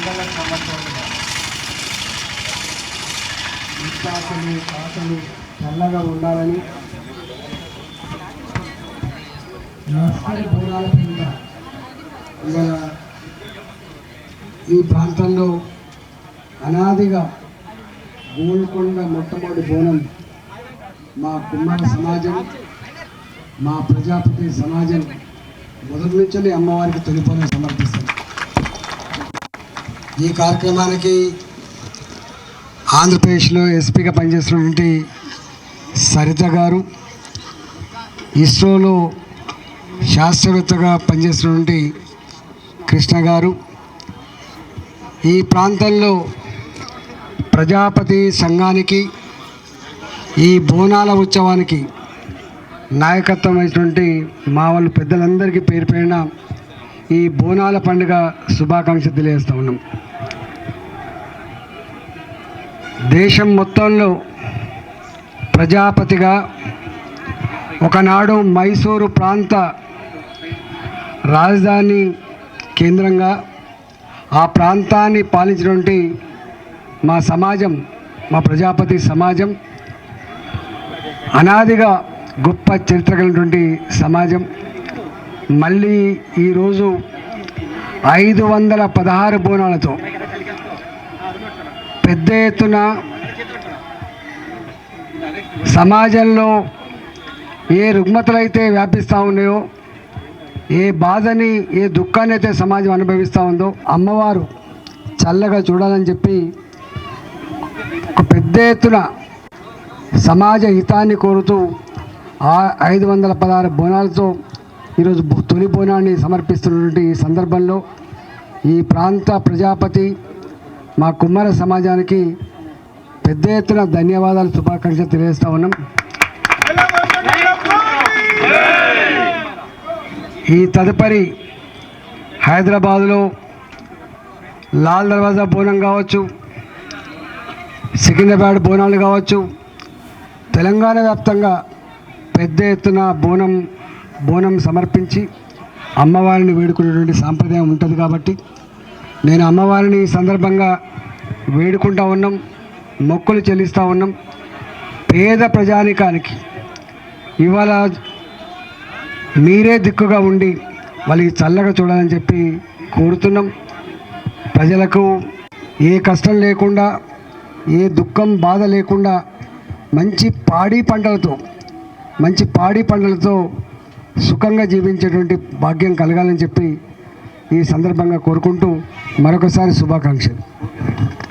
వందల సంవత్సరాలుగా విశ్వాసులు తాతలు చల్లగా ఉండాలని లస్కర్ బోనాల కింద ఇవాళ ఈ ప్రాంతంలో అనాదిగా గోల్కొండ మొట్టమొదటి బోనం మా కుమ్మర సమాజం, మా ప్రజాపతి సమాజం మొదటి నుంచి అమ్మవారికి తొలి బోనం సమర్పిస్తారు. ఈ కార్యక్రమానికి ఆంధ్రప్రదేశ్లో ఎస్పీగా పనిచేస్తున్నటువంటి సరిత గారు, ఇస్రోలో శాస్త్రవేత్తగా పనిచేస్తున్నటువంటి కృష్ణ గారు, ఈ ప్రాంతంలో ప్రజాపతి సంఘానికి ఈ బోనాల ఉత్సవానికి నాయకత్వం అయినటువంటి మా వాళ్ళు పెద్దలందరికీ పేరు పేరున ఈ బోనాల పండుగ శుభాకాంక్షలు తెలియజేస్తూ ఉన్నాం. దేశం మొత్తంలో ప్రజాపతిగా ఒకనాడు మైసూరు ప్రాంత రాజధాని కేంద్రంగా ఆ ప్రాంతాన్ని పాలించినటువంటి మా సమాజం, మా ప్రజాపతి సమాజం అనాదిగా గొప్ప చరిత్ర కలిగినటువంటి సమాజం. మళ్ళీ ఈరోజు 516 బోనాలతో పెద్ద ఎత్తున సమాజంలో ఏ రుగ్మతలు అయితే వ్యాపిస్తూ ఉన్నాయో, ఏ బాధని, ఏ దుఃఖాన్ని అయితే సమాజం అనుభవిస్తూ ఉందో అమ్మవారు చల్లగా చూడాలని చెప్పి ఒక పెద్ద ఎత్తున సమాజ హితాన్ని కోరుతూ 516 బోనాలతో ఈరోజు తొలి బోనాన్ని సమర్పిస్తున్నటువంటి ఈ సందర్భంలో ఈ ప్రాంత ప్రజాపతి మా కుమ్మర సమాజానికి పెద్ద ఎత్తున ధన్యవాదాలు, శుభాకాంక్షలు తెలియజేస్తూ ఉన్నాం. ఈ తదుపరి హైదరాబాదులో లాల్ దర్వాజా బోనం కావచ్చు, సికింద్రాబాద్ బోనాలు కావచ్చు, తెలంగాణ వ్యాప్తంగా పెద్ద ఎత్తున బోనం సమర్పించి అమ్మవారిని వేడుకునేటువంటి సాంప్రదాయం ఉంటుంది. కాబట్టి నేను అమ్మవారిని ఈ సందర్భంగా వేడుకుంటూ ఉన్నాం, మొక్కులు చెల్లిస్తూ ఉన్నాం. పేద ప్రజానికానికి ఇవాళ మీరే దిక్కుగా ఉండి వాళ్ళకి చల్లగా చూడాలని చెప్పి కోరుతున్నాం. ప్రజలకు ఏ కష్టం లేకుండా, ఏ దుఃఖం బాధ లేకుండా మంచి పాడి పంటలతో సుఖంగా జీవించేటువంటి భాగ్యం కలగాలని చెప్పి ఈ సందర్భంగా కోరుకుంటూ మరొకసారి శుభాకాంక్షలు.